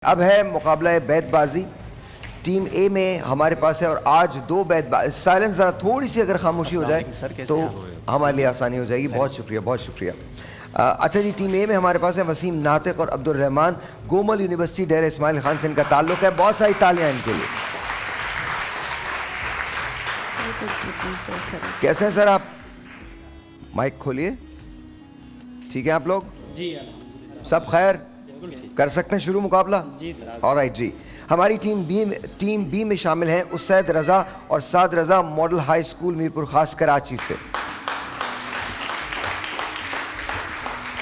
अब है मुकाबला बैतबाजी। टीम ए में हमारे पास है और आज दो बैतबाज। साइलेंस ज़रा थोड़ी सी अगर खामोशी हो जाए तो हमारे लिए आसानी हो जाएगी। बहुत शुक्रिया, बहुत शुक्रिया। अच्छा जी, टीम ए में हमारे पास है वसीम नातिक और अब्दुल रहमान। गोमल यूनिवर्सिटी डेरा इस्माइल खान से इनका ताल्लुक है। बहुत सारी तालियां इनके लिए। कैसे हैं सर आप? माइक खोलिए। ठीक है आप लोग? जी सब खैर? कर सकते हैं शुरू मुकाबला? जी सर। ऑलराइट जी। हमारी टीम बी में शामिल हैं उसैद रज़ा और साद रज़ा मॉडल हाई स्कूल मीरपुर खास कराची से।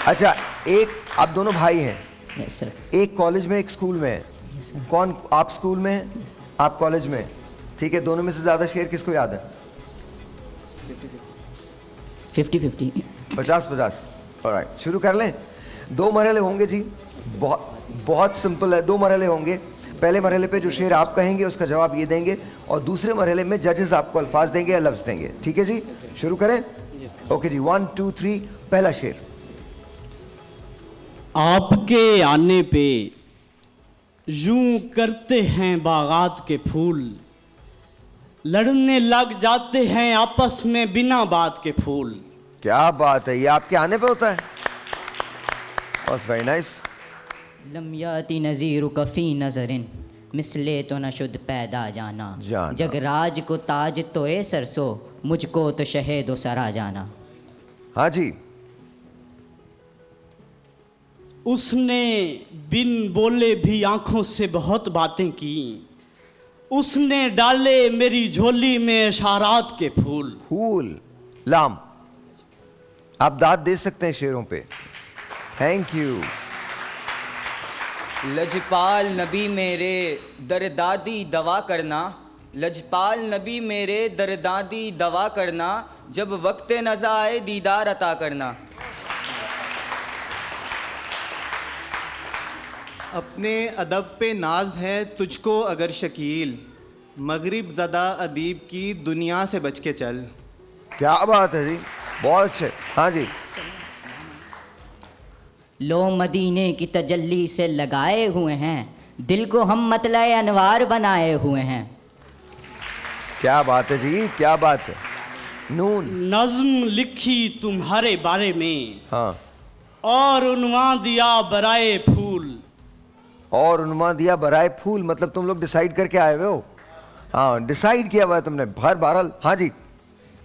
अच्छा, एक आप दोनों भाई हैं? Yes sir. एक कॉलेज में एक स्कूल में है। Yes sir. कौन? आप स्कूल में हैं, आप कॉलेज में हैं। ठीक है, दोनों में से ज़्यादा शेर किसको याद है? 50-50। 50-50। ऑलराइट, शुरू कर लें। दो मरहले होंगे जी, बहुत सिंपल है। दो मरहले होंगे। पहले मरहले पे जो शेर आप कहेंगे उसका जवाब ये देंगे और दूसरे मरहले में जजेस आपको अल्फाज देंगे या लफ्ज़ देंगे। ठीक है जी, शुरू करें? ओके जी, 1 2 3। पहला शेर। आपके आने पे यूं करते हैं बागात के फूल, लड़ने लग जाते हैं आपस में बिना बात के फूल। क्या बात है, ये आपके आने पे होता है? Very nice. लम्याती नज़ीर कफ़ी नज़रिन मिसले तो न शुद्ध पैदा जाना, जगराज को ताज तोरे सरसो मुझको तो शहेदो सरा जाना। हाँ जी। उसने बिन बोले भी आंखों से बहुत बातें की, उसने डाले मेरी झोली में इशारात के फूल। फूल। लाम। आप दाद दे सकते हैं शेरों पे। Thank you. लजपाल नबी मेरे दरदादी दवा करना, लजपाल नबी मेरे दरदादी दवा करना, जब वक्त नज़ा आए दीदार अता करना। अपने अदब पे नाज है तुझको अगर शकील, मगरिब ज़दा अदीब की दुनिया से बच के चल। क्या बात है जी, बहुत अच्छे। हाँ जी। लो मदीने की तजल्ली से लगाए हुए हैं, दिल को हम मतलाए अनवार बनाए हुए हैं। क्या बात है जी, क्या बात है। नून। नज़्म लिखी तुम्हारे बारे में, हाँ। और उन्वान दिया बराए फूल। और उन्मा दिया बराए फूल, मतलब तुम लोग डिसाइड करके आए हुए हो? हाँ, डिसाइड किया हुआ है तुमने। बहरहाल। हाँ जी।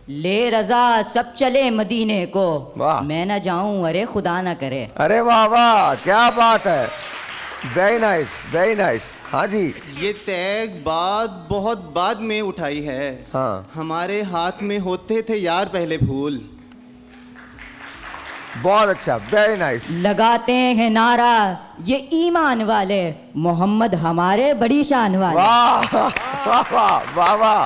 ले रज़ा सब चले मदीने को, वाह। मैं न जाऊं अरे खुदा न करे। अरे वाह वाह, क्या बात है। Very nice, very nice. हाँ जी। ये तैग बात बहुत बाद में उठाई है। हाँ। हमारे हाथ में होते थे यार पहले फूल। बहुत अच्छा, वेरी नाइस। लगाते हैं नारा ये ईमान वाले, मोहम्मद हमारे बड़ी शान वाले। वाह वाह वाह वाह वाह,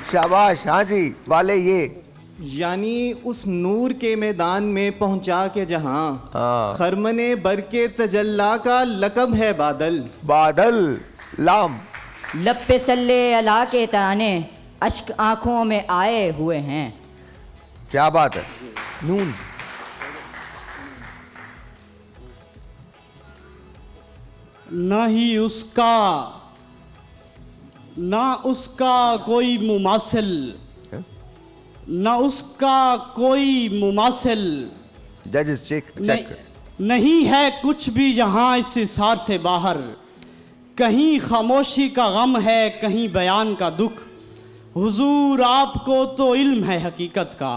शाबाश। हाँ जी, वाले ये यानी उस नूर के मैदान में पहुंचा के जहां, हाँ। खरमने बर के तजल्ला का लकब है बादल। बादल। लाम। लब पे सल्ले अला के ताने अश्क आंखों में आए हुए हैं। क्या बात है। नून। ना उसका कोई मुमासिल, ना उसका कोई मुमासिल। जजेस चेक चेक। नहीं है कुछ भी यहाँ इस हिसार से बाहर, कहीं खामोशी का गम है कहीं बयान का दुख। हुजूर आपको तो इल्म है हकीकत का,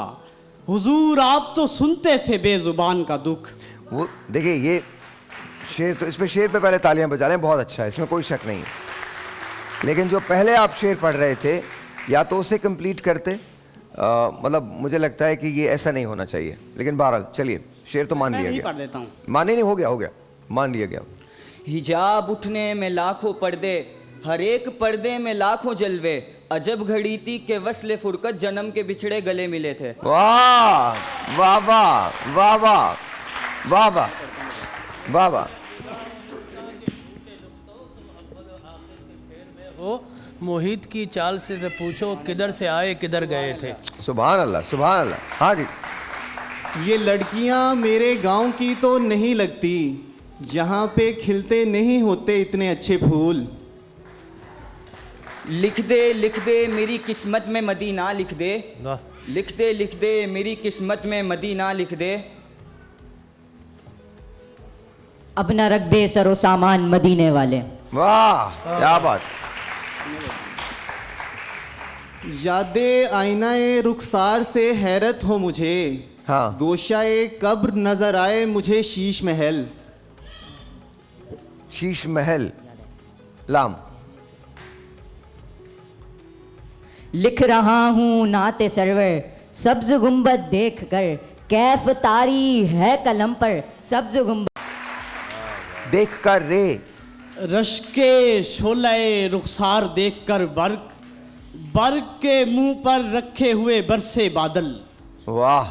हुजूर आप तो सुनते थे बेजुबान का दुख। वो देखिए, ये शेर तो, इसमें शेर पे पहले तालियां बजा लें, बहुत अच्छा है, इसमें कोई शक नहीं है। लेकिन जो पहले आप शेर पढ़ रहे थे, या तो उसे कंप्लीट करते, मतलब मुझे लगता है कि ये ऐसा नहीं होना चाहिए। लेकिन बहरहाल चलिए, शेर तो मान लिया गया। पढ़ देता हूँ। माने नहीं, हो गया, मान लिया गया। हिजाब उठने में लाखों पर्दे, हर एक पर्दे में लाखों जलवे, अजब घड़ी थी के वस्ले फुरकत जन्म के बिछड़े गले मिले थे। वाह वाह वाह वाह वाह वाह वाह वाह वाह। मोहित की चाल से तो पूछो किधर से आए किधर गए थे। सुभान अल्लाह, सुभान अल्लाह। हाँ जी। ये लड़कियां मेरे गांव की तो नहीं लगती, यहाँ पे खिलते नहीं होते इतने अच्छे फूल। लिख दे मेरी किस्मत में मदीना लिख दे, वाह, लिख दे मेरी किस्मत में मदीना लिख दे। अब न रखबे सरो सामान मदीने वाले। वाह क्या बात। यादें आईनाए रुखसार से हैरत हो मुझे, हाँ। गोशाए कब्र नजर आए मुझे शीश महल। शीश महल। लाम। लिख रहा हूँ नाते सरवर सब्ज गुंबद देख कर, कैफ तारी है कलम पर सब्ज गुंबद। देख कर रे। रश्के शोले रुखसार देखकर बर्क, बर्क के मुंह पर रखे हुए बरसे बादल। वाह।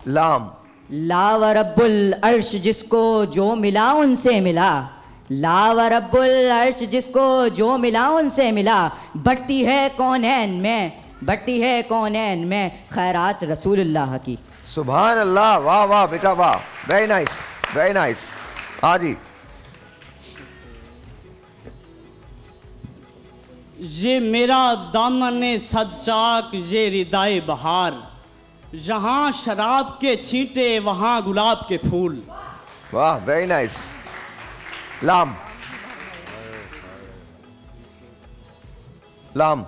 लाम। ला व रब्बुल अर्श जिसको जो मिला उनसे मिला, ला व रब्बुल अर्श जिसको जो मिला उनसे मिला। बढ़ती है कौनैन में, बढ़ती है कौनैन में खैरात रसूलुल्लाह की। सुभान अल्लाह। वाह वाह बेटा वाह। Very nice very nice. हाँ जी। ये मेरा दामन सदचाक ये रिदाए बहार, जहाँ शराब के छींटे वहाँ गुलाब के फूल। वाह वेरी नाइस। लाम। लाम।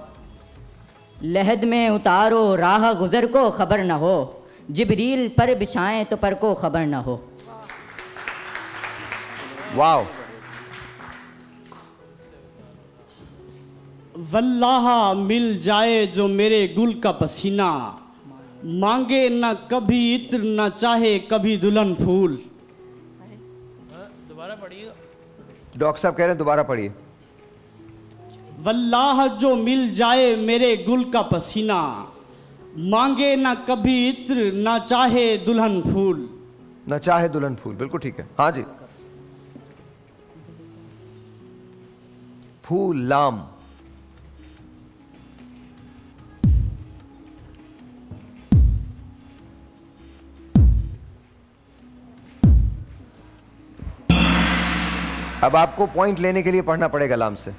लहद में उतारो राह गुजर को खबर न हो, जिब्रील पर बिछाएं तो पर को खबर न हो। वाह। वल्लाह मिल जाए जो मेरे गुल का पसीना, मांगे न कभी इत्र न चाहे कभी दुल्हन फूल। दोबारा पढ़िएगा। डॉक्टर साहब कह रहे हैं दोबारा पढ़िए। वल्लाह जो मिल जाए मेरे गुल का पसीना, मांगे न कभी इत्र न चाहे दुल्हन फूल। न चाहे दुल्हन फूल। बिल्कुल ठीक है। हाँ जी। फूल। लाम। अब आपको पॉइंट लेने के लिए पढ़ना पड़ेगा लाम से।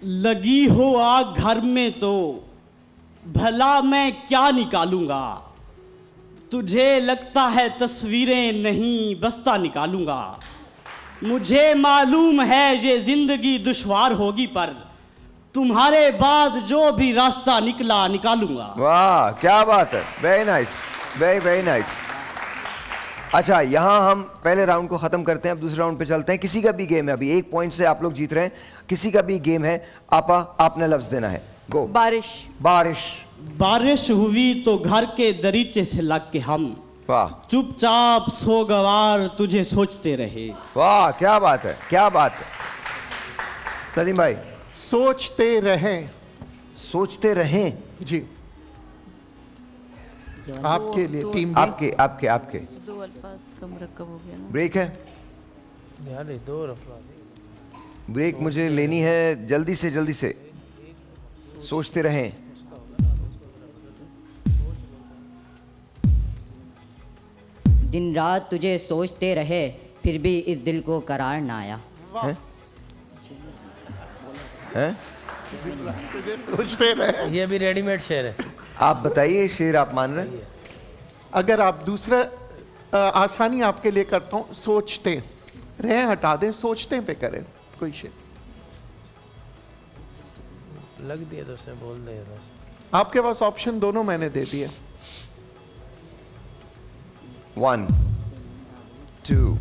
लगी हो आग घर में तो भला मैं क्या निकालूंगा, तुझे लगता है तस्वीरें नहीं बस्ता निकालूंगा। मुझे मालूम है ये जिंदगी दुश्वार होगी, पर तुम्हारे बाद जो भी रास्ता निकला निकालूंगा। वाह क्या बात है। Very nice very very nice. अच्छा यहाँ हम पहले राउंड को ख़त्म करते हैं, अब दूसरे राउंड पे चलते हैं। किसी का भी गेम है, अभी एक पॉइंट से आप लोग जीत रहे हैं। किसी का भी गेम है। आपा आपने लफ्ज देना है। गो। बारिश। बारिश। बारिश हुई तो घर के दरीचे से लग के हम वाह चुपचाप सोगवार तुझे सोचते रहे। वाह क्या बात है क्या बात है। नदीम भाई। सोचते रहें। सोचते रहें। जी आपके लिए टीम बी। आपके आपके आपके दो अल्फाज का मुरक्कब हो गया ना। ब्रेक है। यार ये दो अफराद। ब्रेक मुझे लेनी है जल्दी से जल्दी से। सोचते रहें। दिन रात तुझे सोचते रहे फिर भी इस दिल को करार ना आया। हैं? हैं? सोचते रहें। ये भी रेडीमेड शेर है। आप बताइए शेर आप मान रहे हैं? अगर आप दूसरा आसानी आपके लिए करता हूँ, सोचते रहें हटा दें, सोचते पे करें कोई शेर। लग दिया तो उसने बोल दिया दोस्त। आपके पास ऑप्शन दोनों मैंने दे दिए। 1 2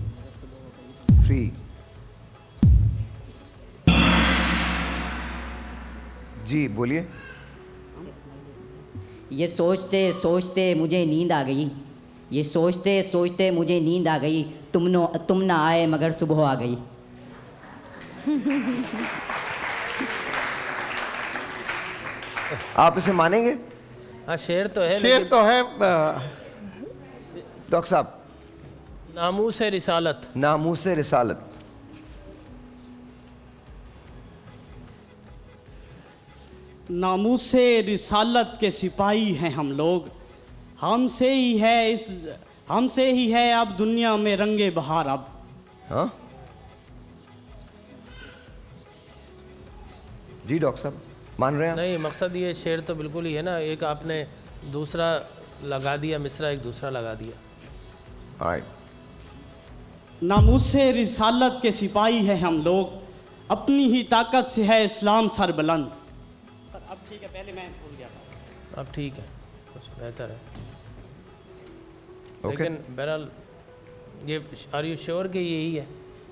3। जी बोलिए। ये सोचते सोचते मुझे नींद आ गई, ये सोचते सोचते मुझे नींद आ गई, तुम ना आए मगर सुबह आ गई। आप इसे मानेंगे? हाँ शेर तो है, शेर लेकिन तो है। डॉक्टर साहब। नामूस रिसालत। नामूस रिसालत। नामूसे रिसालत के सिपाही हैं हम लोग, हमसे ही है अब दुनिया में रंगे बहार अब। हाँ जी डॉक्टर साहब, मान रहे हैं आप? नहीं, मकसद ये शेर तो बिल्कुल ही है ना, एक आपने दूसरा लगा दिया, मिसरा एक दूसरा लगा दिया। Alright. नामूसे रिसालत के सिपाही हैं हम लोग, अपनी ही ताकत से है इस्लाम सरबुलंद। अब ठीक है, पहले मैं भूल गया था। अब ठीक है, कुछ बेहतर है। Okay. लेकिन बहरहाल ये आर यू श्योर कि यही है?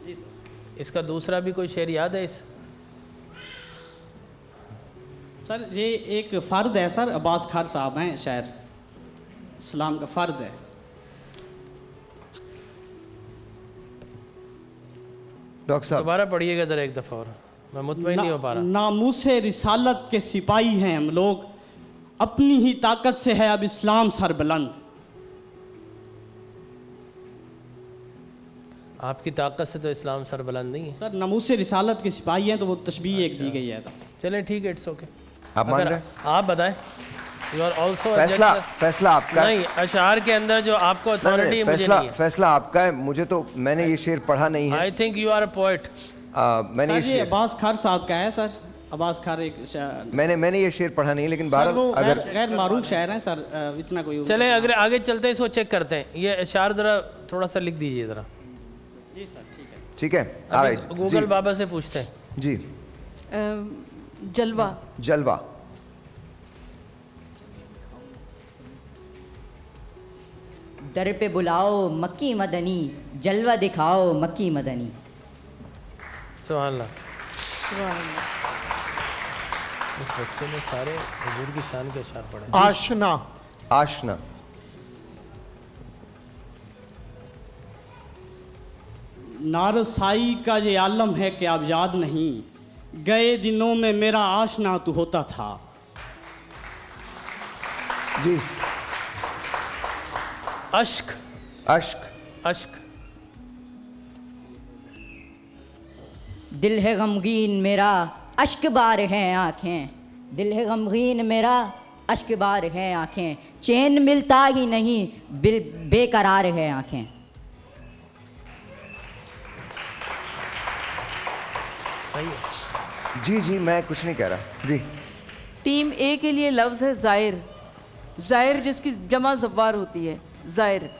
जी सर। इसका दूसरा भी कोई शेर याद है इस? सर ये एक फ़र्द है सर, अब्बास खार साहब हैं शायर, इस्लाम का फ़र्द है। डॉक्टर साहब दोबारा पढ़िएगा ज़रा एक दफ़ा और, मैं मुतमईन नहीं हो पा रहा। नामूसे रिसालत के सिपाही हैं हम लोग, अपनी ही ताकत से है अब इस्लाम सरबुलंद। आपकी ताकत से तो इस्लाम सरबुलंद नहीं है। सर नामूसे रिसालत के सिपाही हैं तो वो तशबीह एक दी गई है। चलें ठीक है, इट्स ओके। आप मान रहे हैं? आप बताएं, यू आर ऑल्सो फैसला आपका है। नहीं, अशार के अंदर जो आपको नहीं, अथॉरिटी नहीं, मुझे नहीं है। फैसला आपका है। मुझे तो, मैंने ये शेर पढ़ा नहीं है। I think you are a poet. मैंने ये सर ये शेर अब्बास खार साहब का है सर, अब्बास खार एक मैंने ये शेर पढ़ा नहीं, लेकिन सर बहरहाल वो अगर गैर मारूफ शायर हैं सर, इतना कोई। चलें अगर आगे चलते हैं, इसको चेक करते हैं। ये अशार ज़रा थोड़ा सा लिख दीजिए ज़रा। जी सर ठीक है। ठीक है, अभी ऑलराइट गूगल बाबा से पूछते हैं। जी। जलवा। जलवा। दर पे बुलाओ मक्की मदनी, जलवा दिखाओ मक्की मदनी। सुभान अल्लाह। सुभान अल्लाह। इस बच्चे ने सारे हुजूर की शान के अशार पढ़े। आशना। आशना। नारसाई का ये आलम है कि आप याद नहीं, गए दिनों में मेरा आशना तू होता था। जी। अश्क। अश्क। अश्क। दिल है गमगीन मेरा अश्क बार हैं आँखें, दिल है गमगीन मेरा अश्क बार हैं आँखें, चैन मिलता ही नहीं बेकरार है आँखें। सही है। जी जी, मैं कुछ नहीं कह रहा जी। टीम ए के लिए लफ्ज़ है ज़ाहिर। ज़ाहिर जिसकी जमा ज़ब्बार होती है, ज़ाहिर।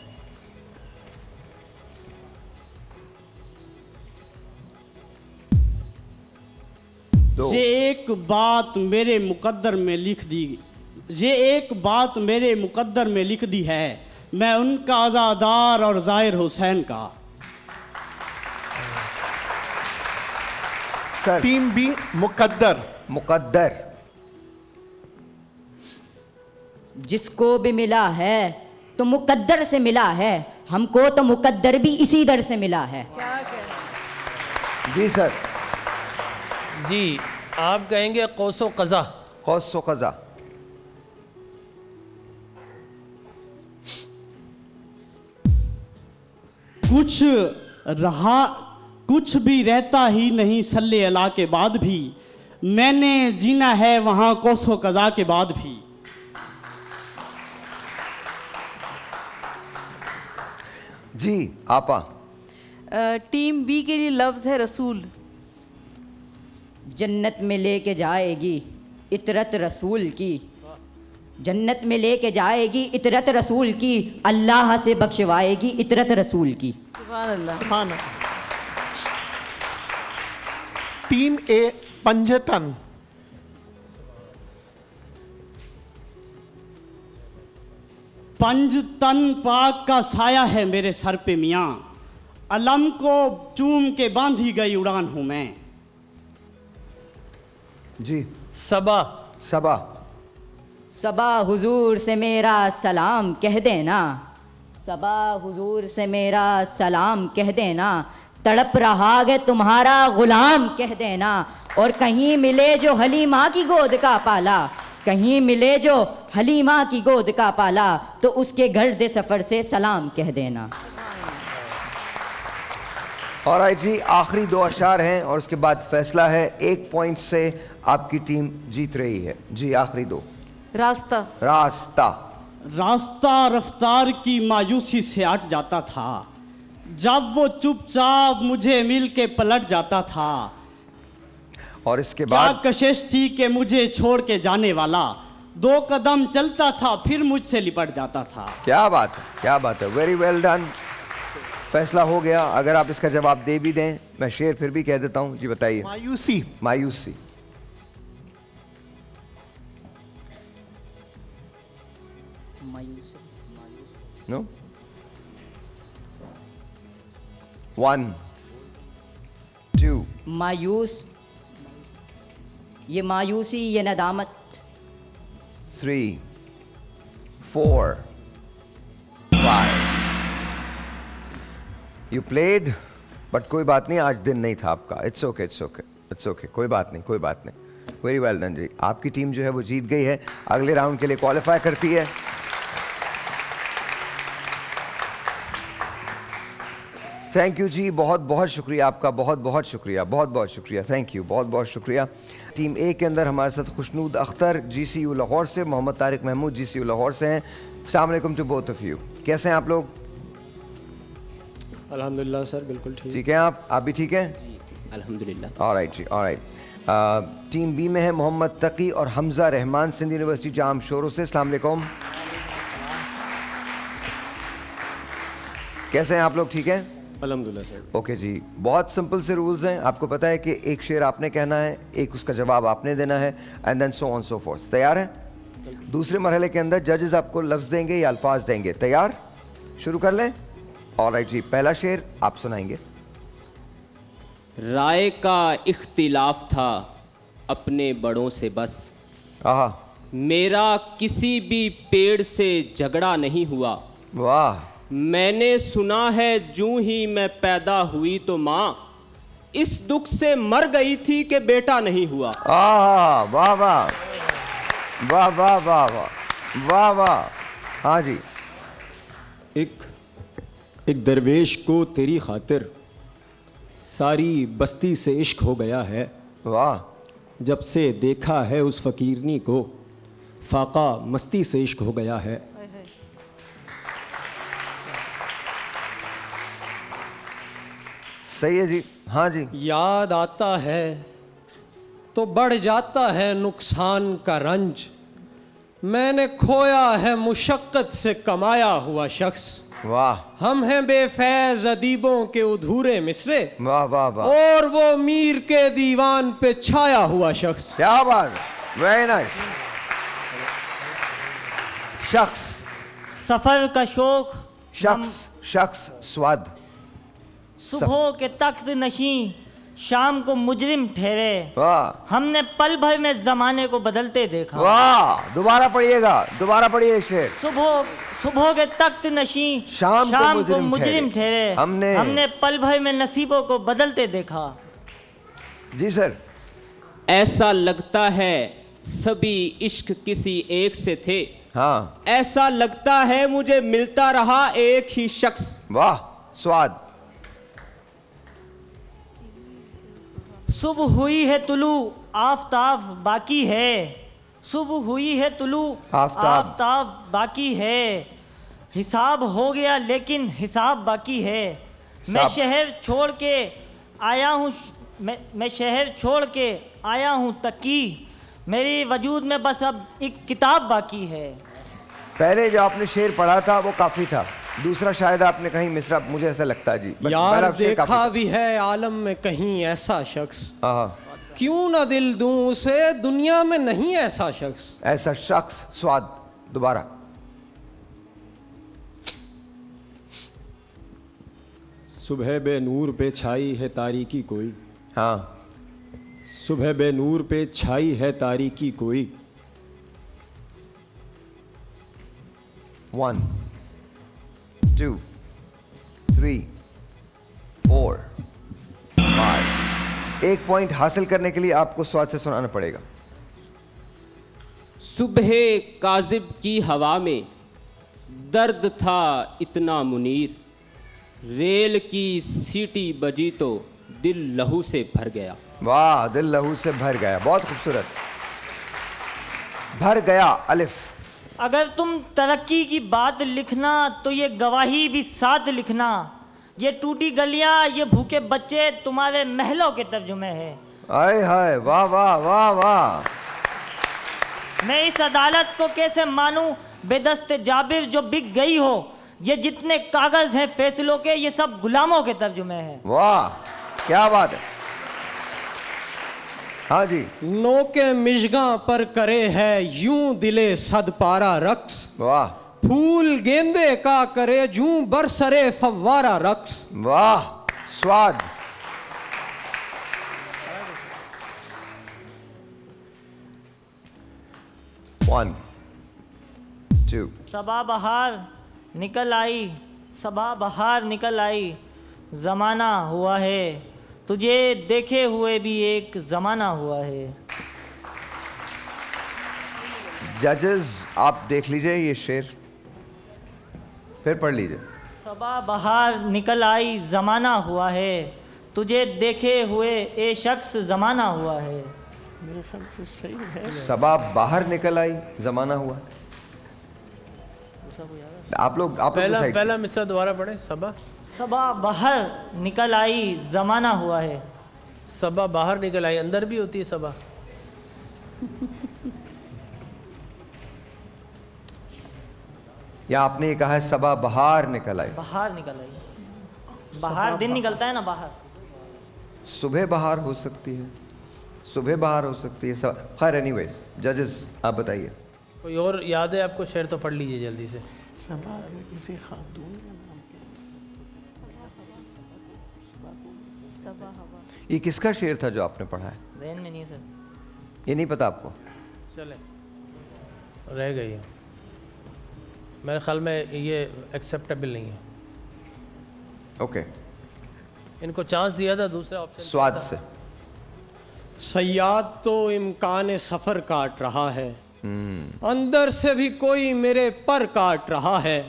दो। ये एक बात मेरे मुकद्दर में लिख दी, ये एक बात मेरे मुकद्दर में लिख दी है, मैं उनका आज़ादार और ज़ाहिर हुसैन का। सर टीम बी मुकद्दर। मुकद्दर। जिसको भी मिला है तो मुकद्दर से मिला है, हमको तो मुकद्दर भी इसी दर से मिला है। क्या कहना। जी सर। जी आप कहेंगे कौसो कज़ा। कौसो कज़ा। कुछ भी रहता ही नहीं सल्ले अला के बाद भी, मैंने जीना है वहाँ कौसो कज़ा के बाद भी। जी आपा। टीम बी के लिए लफ्ज़ है रसूल। जन्नत में लेके जाएगी इतरत रसूल की, जन्नत में लेके जाएगी इतरत रसूल की, अल्लाह से बख्शवाएगी इतरत रसूल की। सुभान अल्लाह। सुभान अल्लाह। टीम ए पंजतन। पंज तन पाक का साया है मेरे सर पे मियाँ, अलम को चूम के बांधी गई उड़ान हूँ मैं। जी। सबा। सबा। सबा हुजूर से मेरा सलाम कह देना, सबा हुजूर से मेरा सलाम कह देना, तड़प रहा है तुम्हारा गुलाम कह देना, और कहीं मिले जो हलीमा की गोद का पाला, कहीं मिले जो हलीमा की गोद का पाला, तो उसके गर्द सफ़र से सलाम कह देना। और आई जी, आखिरी दो अशार हैं और उसके बाद फैसला है। 1 पॉइंट से आपकी टीम जीत रही है। जी आखिरी दो। रास्ता। रास्ता। रास्ता रफ्तार की मायूसी से हट जाता था, जब वो चुपचाप मुझे मिल के पलट जाता था। और इसके क्या बाद कशिश थी कि मुझे छोड़ के जाने वाला 2 कदम चलता था फिर मुझसे लिपट जाता था। क्या बात है, क्या बात है, वेरी वेल डन। फैसला हो गया। अगर आप इसका जवाब दे भी दें, मैं शेर फिर भी कह देता हूं। जी बताइए। मायूसी। मायूसी। नो 1 2 मायूस, ये मायूसी, ये नदामत। 3 4 5 यू प्लेड, बट कोई बात नहीं, आज दिन नहीं था आपका। It's okay, it's okay, it's okay, कोई बात नहीं, कोई बात नहीं। वेरी वेल डन जी। आपकी टीम जो है वो जीत गई है, अगले राउंड के लिए क्वालिफाई करती है। थैंक यू जी, बहुत बहुत शुक्रिया आपका, बहुत बहुत शुक्रिया, बहुत बहुत शुक्रिया, थैंक यू, बहुत बहुत शुक्रिया। टीम ए के अंदर हमारे साथ खुशनूद अख्तर GCU लाहौर से, मोहम्मद तारिक महमूद GCU लाहौर से हैं। अस्सलाम वालेकुम टू बोथ ऑफ यू। कैसे हैं आप लोग? अल्हम्दुलिल्लाह सर, बिल्कुल ठीक है। आप भी ठीक हैं? अल्हम्दुलिल्लाह। ऑलराइट जी, ऑलराइट। टीम बी में है मोहम्मद तकी और हमजा रहमान, सिंध यूनिवर्सिटी जाम शोरों से। अस्सलाम वालेकुम। कैसे हैं आप लोग? ठीक हैं? अल्हम्दुलिल्लाह सर। ओके जी, बहुत सिंपल से रूल्स हैं। आपको पता है कि एक शेर आपने कहना है, एक उसका जवाब आपने देना है, and then so on so forth. तैयार है? दूसरे मरहले के अंदर जजेस आपको लफ्ज देंगे या अल्फाज देंगे। तैयार? शुरू कर लें। ऑलराइट जी, पहला शेर आप सुनाएंगे। राय का इख्तिलाफ था अपने बड़ों से बस, आहा, मेरा किसी भी पेड़ से झगड़ा नहीं हुआ। वाह। मैंने सुना है जूं ही मैं पैदा हुई तो माँ इस दुख से मर गई थी कि बेटा नहीं हुआ। आहा, वाह वाह वाह वाह वाह वाह वाह वाह। हाँ जी। एक दरवेश को तेरी खातिर सारी बस्ती से इश्क हो गया है। वाह। जब से देखा है उस फकीरनी को फाका मस्ती से इश्क हो गया है। सही है जी। हाँ जी। याद आता है तो बढ़ जाता है नुकसान का रंज, मैंने खोया है मुशक्कत से कमाया हुआ शख्स। वाह। हम हैं बेफैज अदीबों के अधूरे मिसरे, वाह वाह वाह। और वो मीर के दीवान पे छाया हुआ शख्स। क्या बात, वेरी नाइस। शख्स, सफर का शौक, शख्स स्वाद। सुबह के तख्त नशी शाम को मुजरिम ठहरे, वाह। हमने पल भर में जमाने को बदलते देखा। वाह। दोबारा पढ़िएगा, दोबारा पढ़िए शेर। सुबह के तख्त नशी शाम को मुजरिम ठहरे, हमने पल भर में नसीबों को बदलते देखा। जी सर। ऐसा लगता है सभी इश्क किसी एक से थे। हाँ। ऐसा लगता है मुझे मिलता रहा एक ही शख्स। वाह। स्वाद। सुबह हुई है तुलू आफताब बाकी है, सुबह हुई है तुलू आफताब बाकी है, हिसाब हो गया लेकिन हिसाब बाकी है। मैं शहर छोड़ के आया हूँ, मैं शहर छोड़ के आया हूँ तकी, मेरी वजूद में बस अब एक किताब बाकी है। पहले जो आपने शेर पढ़ा था वो काफी था, दूसरा शायद आपने कहीं मिसरा, मुझे ऐसा लगता है जी। यार देखा भी है आलम में कहीं ऐसा शख्स, क्यों ना दिल दूं उसे दुनिया में नहीं ऐसा शख्स। ऐसा शख्स। स्वाद। दोबारा। सुबह बे नूर पे छाई है तारीकी कोई। हाँ। सुबह बे नूर पे छाई है तारीकी कोई। 1 2 3 4 5। एक पॉइंट हासिल करने के लिए आपको स्वाद से सुनाना पड़ेगा। सुबह काजिब की हवा में दर्द था इतना मुनीर, रेल की सीटी बजी तो दिल लहू से भर गया। वाह। दिल लहू से भर गया, बहुत खूबसूरत। भर गया अलिफ। अगर तुम तरक्की की बात लिखना तो ये गवाही भी साथ लिखना। ये टूटी गलियां, ये भूखे बच्चे तुम्हारे महलों के तर्जुमे है। आय हाय, वाह वाह वाह वाह। मैं इस अदालत को कैसे मानूं बेदस्त जाबिर जो बिक गई हो। ये जितने कागज हैं फैसलों के, ये सब गुलामों के तर्जुमे हैं। वाह, क्या बात है। हाँ जी। नो के मिशगा पर करे है यूं दिले सदपारा रक्स। वाह। फूल गेंदे का करे जूं बरसरे फव्वारा रक्स। वाह, स्वाद। One, two. सबा बहार निकल आई, सबा बहार निकल आई, जमाना हुआ है तुझे देखे हुए भी एक जमाना हुआ है। जजेस आप देख लीजिए ये शेर, फिर पढ़ लीजिए। सबा बहार निकल आई, जमाना हुआ है तुझे देखे हुए ए शख्स जमाना हुआ है। मेरे ख्याल से सही है। सबा बाहर निकल आई, जमाना हुआ। आप लोग पहला मिसरा दोबारा पढ़े। सबा सबा बाहर निकल आई, जमाना हुआ है। सबा बाहर निकल आई, अंदर भी होती है सबा। या आपने ये कहा है सबा बाहर निकल आई। बाहर निकल आई, बाहर दिन निकलता है ना बाहर। सुबह बाहर हो सकती है, सुबह बाहर हो सकती है। सब खैर, एनीवेज जजेस आप बताइए। कोई और याद है आपको शेर तो पढ़ लीजिए जल्दी से। ये किसका शेर था जो आपने पढ़ा है? जहन में नहीं सर। ये नहीं पता आपको? चले, रह गई है। मेरे ख्याल में ये एक्सेप्टेबल नहीं है। ओके, इनको चांस दिया था दूसरा ऑप्शन स्वाद से। सयाद तो इम्कान सफ़र काट रहा है, अंदर से भी कोई मेरे पर काट रहा है।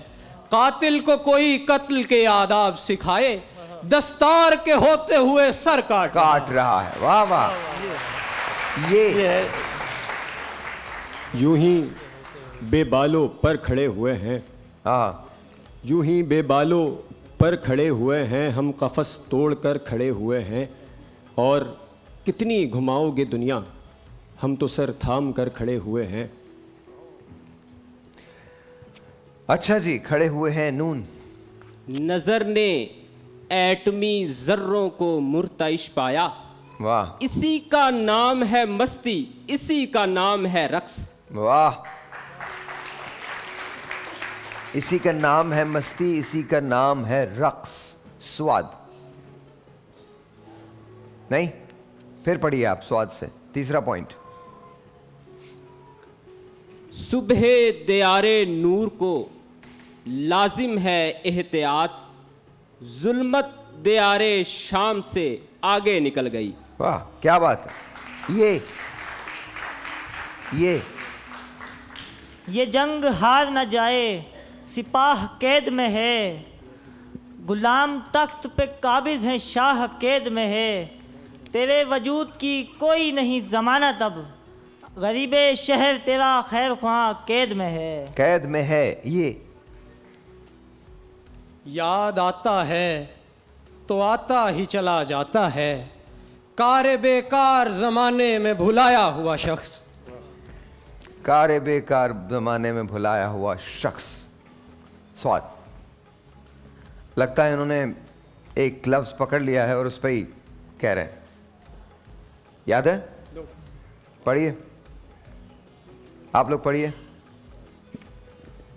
कातिल को कोई कत्ल के आदाब सिखाए, दस्तार के होते हुए सर काट रहा है। वाह वाह। ये यूं ही बेबालों पर खड़े हुए हैं। हाँ, यूं ही बेबालों पर खड़े हुए हैं, हम कफस तोड़कर खड़े हुए हैं। और कितनी घुमाओगे दुनिया, हम तो सर थाम कर खड़े हुए हैं। अच्छा जी, खड़े हुए हैं नून। नजर ने एटमी जर्रों को मुर्ताइश पाया, वाह। इसी का नाम है मस्ती, इसी का नाम है रक्स। वाह, इसी का नाम है मस्ती, इसी का नाम है रक्स। स्वाद नहीं, फिर पढ़िए आप स्वाद से। तीसरा पॉइंट। सुबह दियारे नूर को लाजिम है एहतियात, जुल्मत दियारे शाम से आगे निकल गई। वाह, क्या बात है। ये जंग हार न जाए, सिपाह कैद में है, गुलाम तख्त पे काबिज है, शाह कैद में है। तेरे वजूद की कोई नहीं जमानत अब, गरीबे शहर तेरा खैर ख्वाह कैद में है। कैद में है। ये याद आता है तो आता ही चला जाता है, कारे बेकार जमाने में भुलाया हुआ शख्स। कारे बेकार जमाने में भुलाया हुआ शख्स। स्वाद। लगता है इन्होंने एक लफ्ज पकड़ लिया है और उस पर ही कह रहे हैं। याद है? पढ़िए, आप लोग पढ़िए।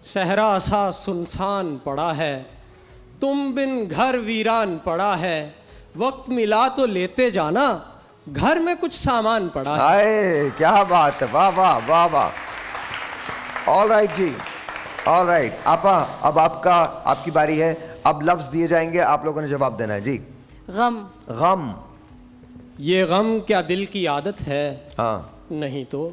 सहरा सा सुनसान पड़ा है, तुम बिन घर वीरान पड़ा है, वक्त मिला तो लेते जाना, घर में कुछ सामान पड़ा है। आए, क्या बात है। वाह वाह वाह वाह। ऑल राइट जी, ऑल राइट। आपा, अब आपकी बारी है। अब लफ्ज दिए जाएंगे, आप लोगों ने जवाब देना है जी। गम। गम। ये गम क्या दिल की आदत है? हाँ। नहीं तो।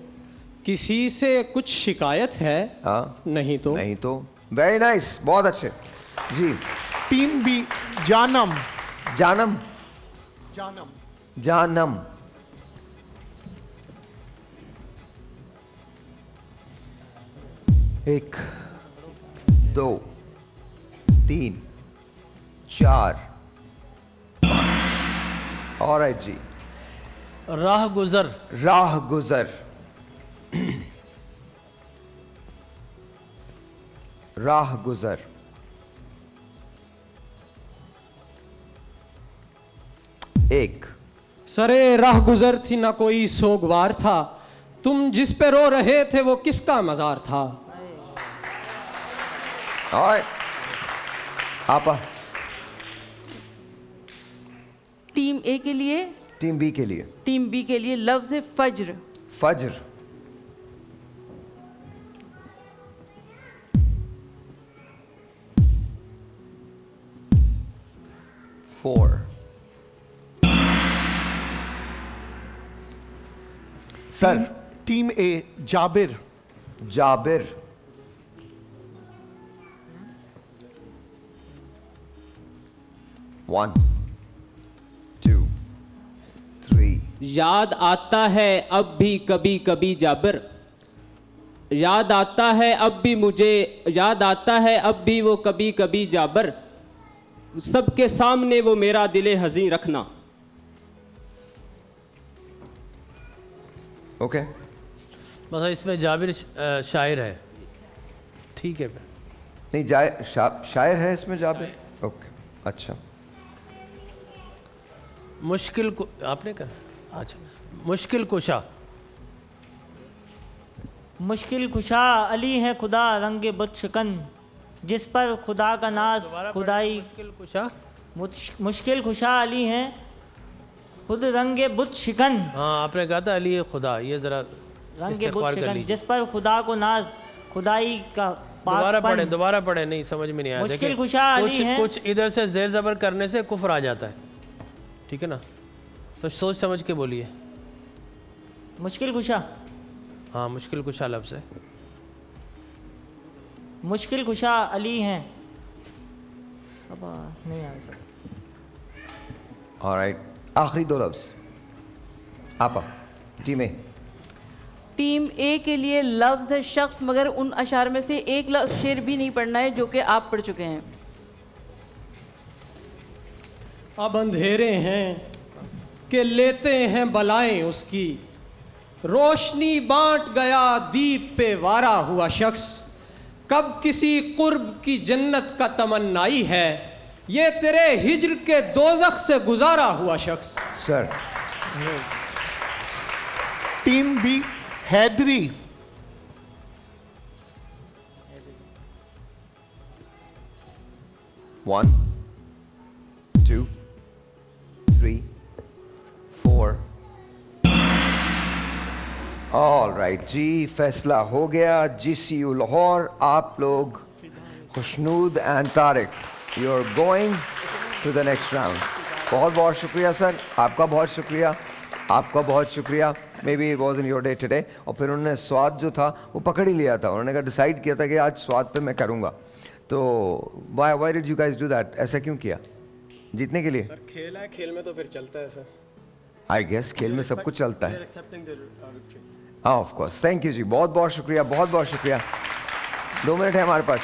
किसी से कुछ शिकायत है? हाँ। नहीं तो। नहीं तो। वेरी नाइस, बहुत अच्छे जी। 3B जानम। जानम। जानम। जानम। 1 2 3 4 ऑलराइट जी। राह गुजर। राह गुजर। राह गुजर। एक। सरे राह गुजर थी ना कोई सोगवार था, तुम जिस पे रो रहे थे वो किसका मजार था। और आपा। टीम ए के लिए, टीम बी के लिए। टीम बी के लिए लफ्ज है फज्र। फज्र। फोर। सर। टीम ए जाबिर। जाबिर। वन 2 3। याद आता है अब भी कभी कभी जाबिर, याद आता है अब भी मुझे, याद आता है अब भी वो कभी कभी जाबिर, सबके सामने वो मेरा दिले हज़ीं रखना। ओके। मतलब इसमें जाबिर शायर है, ठीक है। नहीं शायर है इसमें जाबिर। ओके अच्छा। मुश्किल को आपने कहा। अच्छा, मुश्किल कुशा। मुश्किल कुशा अली है खुदा रंगे बुत शिकन, जिस पर खुदा का नाज खुदाई। मुश्किल कुशा। मुश्किल खुशा अली हैं खुद रंगे बुत शिकन। हाँ आपने कहा था अली खुदा, ये जरा रंगे बुत शिकन, जिस पर खुदा को नाज खुदाई का। दोबारा पढ़े नहीं समझ में नहीं आया। मुश्किल कुशा अली हैं। कुछ इधर से ज़ेर ज़बर करने से कुफ्र आ जाता है, ठीक है ना, तो सोच समझ के बोलिए। मुश्किल कुशा। हाँ मुश्किल कुशा लफ्ज़ है। मुश्किल कुशा अली हैं। सबा नहीं आ सकता। ऑलराइट, आखिरी दो लफ्ज़ आपा। टीम ए। टीम ए के लिए लफ्ज है शख्स, मगर उन अशार में से एक शेर भी नहीं पढ़ना है जो कि आप पढ़ चुके हैं। अब अंधेरे हैं कि लेते हैं बलाएं उसकी, रोशनी बांट गया दीप पे वारा हुआ शख्स, कब किसी कुर्ब की जन्नत का तमन्नाई है, ये तेरे हिज्र के दोज़ख से गुजारा हुआ शख्स। Sir. Team B Haidari. One 2 3 4। Alright ji, फैसला हो गया। GCU लाहौर, आप लोग Khushnood and Tariq, you are going to the next round. बहुत बहुत शुक्रिया सर, आपका बहुत शुक्रिया, आपका बहुत शुक्रिया। May be it was in your day today. और फिर उन्होंने स्वाद जो था वो पकड़ ही लिया था, उन्होंने कहा डिसाइड किया था कि आज स्वाद पे मैं करूँगा। तो why did you guys do that? ऐसा क्यों किया? जीतने के लिए? सर खेल है, खेल में तो फिर चलता है सर। आई गेस खेल में सब कुछ चलता है। ऑफ कोर्स, थैंक यू जी, बहुत बहुत शुक्रिया, बहुत बहुत शुक्रिया। 2 मिनट है हमारे पास।